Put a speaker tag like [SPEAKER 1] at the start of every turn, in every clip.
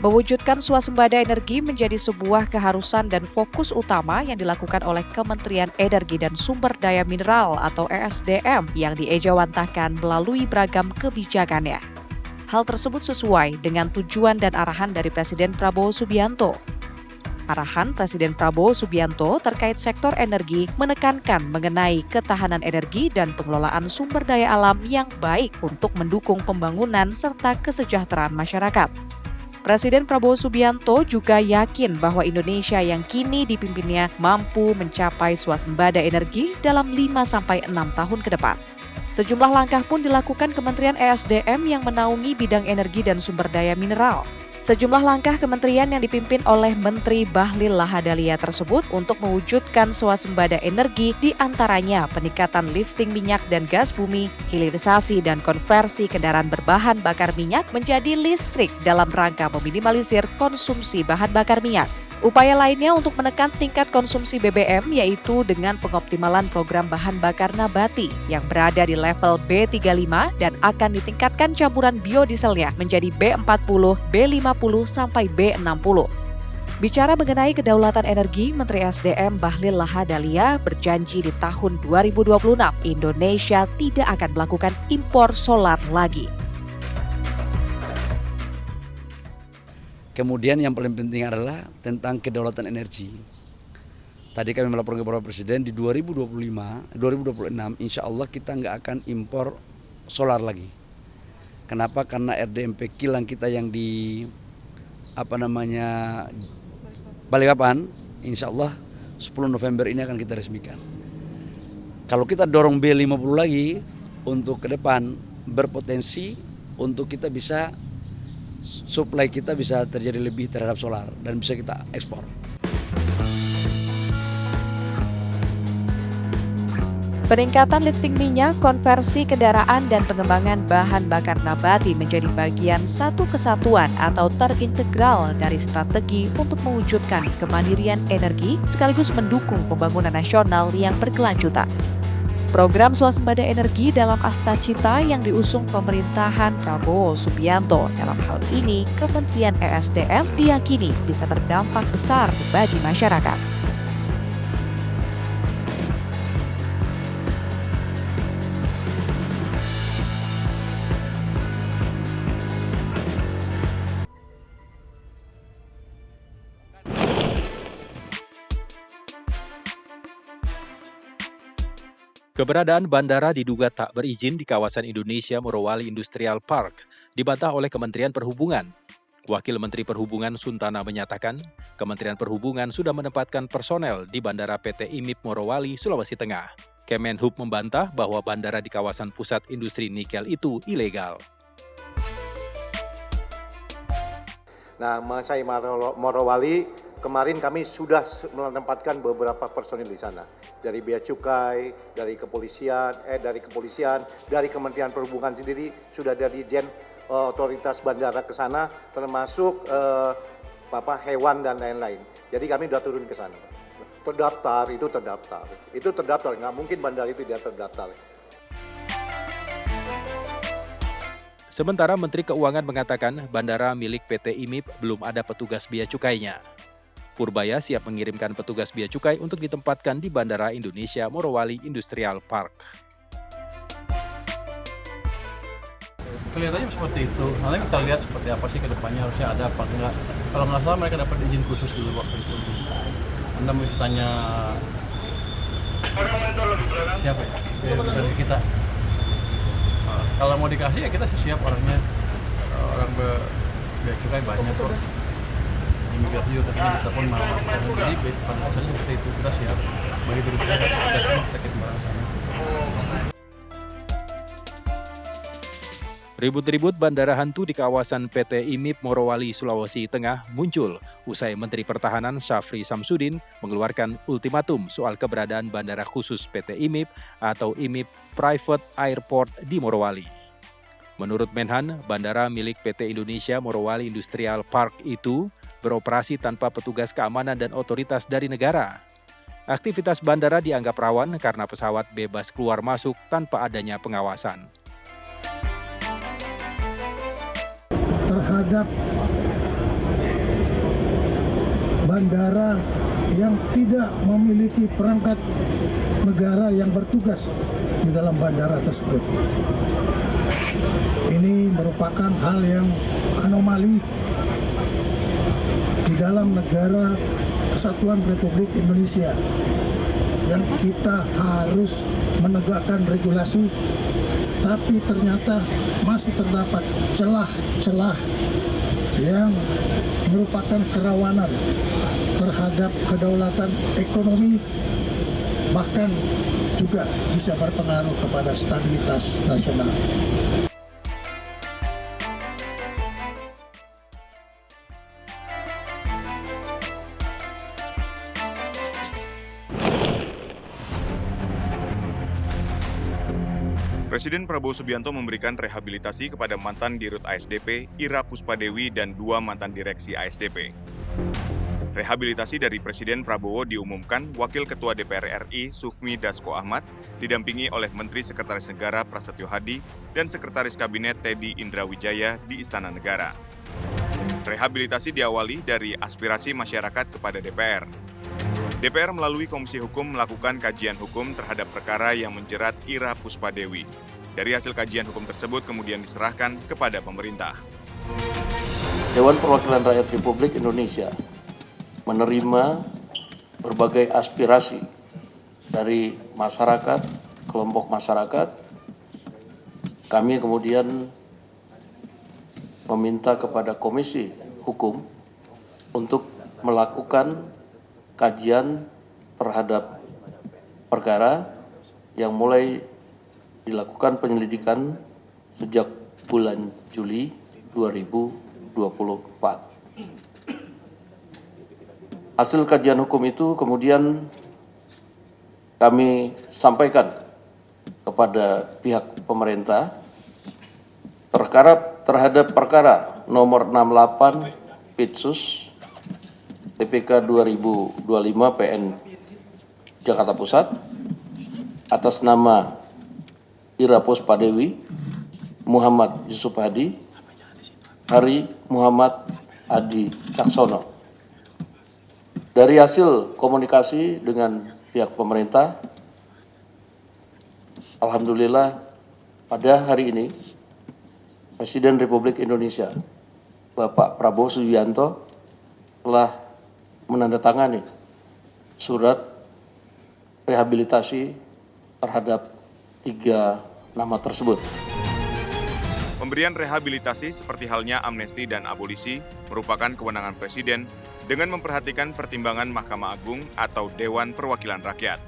[SPEAKER 1] Mewujudkan swasembada energi menjadi sebuah keharusan dan fokus utama yang dilakukan oleh Kementerian Energi dan Sumber Daya Mineral atau ESDM yang diejawantahkan melalui beragam kebijakannya. Hal tersebut sesuai dengan tujuan dan arahan dari Presiden Prabowo Subianto. Arahan Presiden Prabowo Subianto terkait sektor energi menekankan mengenai ketahanan energi dan pengelolaan sumber daya alam yang baik untuk mendukung pembangunan serta kesejahteraan masyarakat. Presiden Prabowo Subianto juga yakin bahwa Indonesia yang kini dipimpinnya mampu mencapai swasembada energi dalam 5-6 tahun ke depan. Sejumlah langkah pun dilakukan Kementerian ESDM yang menaungi bidang energi dan sumber daya mineral. Sejumlah langkah kementerian yang dipimpin oleh Menteri Bahlil Lahadalia tersebut untuk mewujudkan swasembada energi diantaranya peningkatan lifting minyak dan gas bumi, hilirisasi dan konversi kendaraan berbahan bakar minyak menjadi listrik dalam rangka meminimalisir konsumsi bahan bakar minyak. Upaya lainnya untuk menekan tingkat konsumsi BBM yaitu dengan pengoptimalan program bahan bakar nabati yang berada di level B35 dan akan ditingkatkan campuran biodieselnya menjadi B40, B50 sampai B60. Bicara mengenai kedaulatan energi, Menteri SDM Bahlil Lahadalia berjanji di tahun 2026 Indonesia tidak akan melakukan impor solar lagi.
[SPEAKER 2] Kemudian yang paling penting adalah tentang kedaulatan energi. Tadi kami melaporkan kepada Presiden di 2026 insya Allah kita nggak akan impor solar lagi. Kenapa? Karena RDMP kilang kita yang di Balikpapan, insya Allah 10 November ini akan kita resmikan. Kalau kita dorong B50 lagi untuk ke depan berpotensi untuk kita bisa supply kita bisa terjadi lebih terhadap solar dan bisa kita ekspor.
[SPEAKER 1] Peningkatan lifting minyak, konversi kendaraan, dan pengembangan bahan bakar nabati menjadi bagian satu kesatuan atau terintegral dari strategi untuk mewujudkan kemandirian energi sekaligus mendukung pembangunan nasional yang berkelanjutan. Program swasembada energi dalam Astacita yang diusung pemerintahan Prabowo Subianto dalam hal ini Kementerian ESDM diyakini bisa berdampak besar bagi masyarakat.
[SPEAKER 3] Keberadaan bandara diduga tak berizin di kawasan Indonesia Morowali Industrial Park dibantah oleh Kementerian Perhubungan. Wakil Menteri Perhubungan Suntana menyatakan, Kementerian Perhubungan sudah menempatkan personel di Bandara PT IMIP Morowali, Sulawesi Tengah. Kemenhub membantah bahwa bandara di kawasan pusat industri nikel itu ilegal.
[SPEAKER 4] Nah, saya Morowali, kemarin kami sudah menempatkan beberapa personil di sana. Dari Bea Cukai, dari kepolisian, dari Kementerian Perhubungan sendiri sudah dari Dirjen otoritas bandara ke sana, termasuk hewan dan lain-lain. Jadi kami sudah turun ke sana. Itu terdaftar, nggak mungkin bandara itu tidak terdaftar.
[SPEAKER 3] Sementara Menteri Keuangan mengatakan bandara milik PT IMIP belum ada petugas bea cukainya. Purbaya siap mengirimkan petugas bea cukai untuk ditempatkan di Bandara Indonesia Morowali Industrial Park.
[SPEAKER 5] Kelihatannya seperti itu. Nanti kita lihat seperti apa sih ke depannya, harusnya ada apa enggak. Kalau nggak salah mereka dapat izin khusus dulu waktu itu. Anda mesti tanya siapa ya? Dari kita. Kalau mau dikasih ya kita siap orangnya. Orang bea cukai banyak kok. Imigrasi juga katanya ditelepon malam. Jadi pada dasarnya seperti itu, kita siap. Begitu kita semua kita kirim barang sana.
[SPEAKER 3] Ribut-ribut bandara hantu di kawasan PT IMIP Morowali, Sulawesi Tengah muncul usai Menteri Pertahanan Syafri Samsudin mengeluarkan ultimatum soal keberadaan bandara khusus PT IMIP atau IMIP Private Airport di Morowali. Menurut Menhan, bandara milik PT Indonesia Morowali Industrial Park itu beroperasi tanpa petugas keamanan dan otoritas dari negara. Aktivitas bandara dianggap rawan karena pesawat bebas keluar masuk tanpa adanya pengawasan.
[SPEAKER 6] Terhadap bandara yang tidak memiliki perangkat negara yang bertugas di dalam bandara tersebut. Ini merupakan hal yang anomali di dalam negara Kesatuan Republik Indonesia, yang kita harus menegakkan regulasi, tapi ternyata masih terdapat celah-celah yang merupakan kerawanan terhadap kedaulatan ekonomi, bahkan juga bisa berpengaruh kepada stabilitas nasional.
[SPEAKER 7] Presiden Prabowo Subianto memberikan rehabilitasi kepada mantan Dirut ASDP, Ira Puspadewi, dan 2 mantan direksi ASDP. Rehabilitasi dari Presiden Prabowo diumumkan Wakil Ketua DPR RI Sufmi Dasko Ahmad, didampingi oleh Menteri Sekretaris Negara Prasetyo Hadi dan Sekretaris Kabinet Teddy Indrawijaya di Istana Negara. Rehabilitasi diawali dari aspirasi masyarakat kepada DPR. DPR melalui Komisi Hukum melakukan kajian hukum terhadap perkara yang menjerat Ira Puspadewi. Dari hasil kajian hukum tersebut kemudian diserahkan kepada pemerintah.
[SPEAKER 8] Dewan Perwakilan Rakyat Republik Indonesia menerima berbagai aspirasi dari masyarakat, kelompok masyarakat. Kami kemudian meminta kepada Komisi Hukum untuk melakukan kajian terhadap perkara yang mulai dilakukan penyelidikan sejak bulan Juli 2024. Hasil kajian hukum itu kemudian kami sampaikan kepada pihak pemerintah terhadap perkara nomor 68 Pitsus TPK 2025 PN Jakarta Pusat atas nama Ira Puspadewi, Muhammad Yusuf Hadi, Hari Muhammad Adi Caksono. Dari hasil komunikasi dengan pihak pemerintah, alhamdulillah pada hari ini Presiden Republik Indonesia Bapak Prabowo Subianto telah menandatangani surat rehabilitasi terhadap 3 nama tersebut.
[SPEAKER 7] Pemberian rehabilitasi seperti halnya amnesti dan abolisi merupakan kewenangan Presiden dengan memperhatikan pertimbangan Mahkamah Agung atau Dewan Perwakilan Rakyat.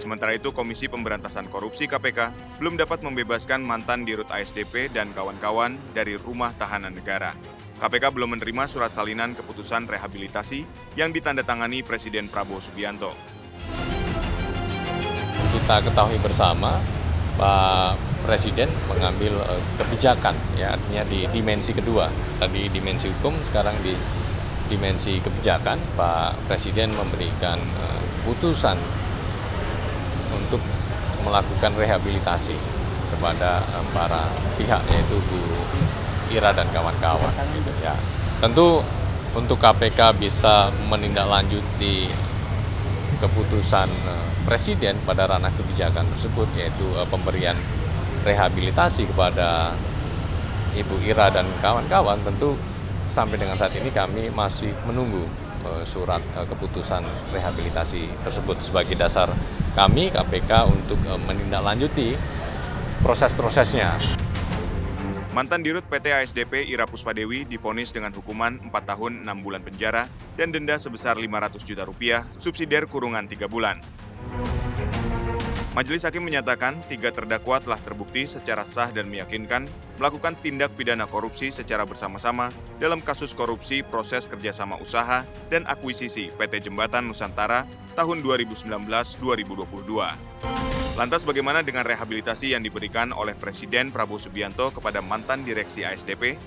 [SPEAKER 7] Sementara itu, Komisi Pemberantasan Korupsi KPK belum dapat membebaskan mantan Dirut ASDP dan kawan-kawan dari rumah tahanan negara. KPK belum menerima surat salinan keputusan rehabilitasi yang ditandatangani Presiden Prabowo Subianto.
[SPEAKER 9] Kita ketahui bersama, Pak Presiden mengambil kebijakan, ya artinya di dimensi kedua. Tadi dimensi hukum, sekarang di dimensi kebijakan. Pak Presiden memberikan keputusan untuk melakukan rehabilitasi kepada para pihak, yaitu Bu Ira dan kawan-kawan gitu ya. Tentu untuk KPK bisa menindaklanjuti keputusan Presiden pada ranah kebijakan tersebut, yaitu pemberian rehabilitasi kepada Ibu Ira dan kawan-kawan. Tentu sampai dengan saat ini kami masih menunggu surat keputusan rehabilitasi tersebut sebagai dasar kami KPK untuk menindaklanjuti proses-prosesnya.
[SPEAKER 7] Mantan Dirut PT ASDP Ira Puspadewi divonis dengan hukuman 4 tahun 6 bulan penjara dan denda sebesar 500 juta rupiah, subsidiar kurungan 3 bulan. Majelis Hakim menyatakan 3 terdakwa telah terbukti secara sah dan meyakinkan melakukan tindak pidana korupsi secara bersama-sama dalam kasus korupsi proses kerjasama usaha dan akuisisi PT Jembatan Nusantara tahun 2019-2022. Lantas bagaimana dengan rehabilitasi yang diberikan oleh Presiden Prabowo Subianto kepada mantan direksi ASDP?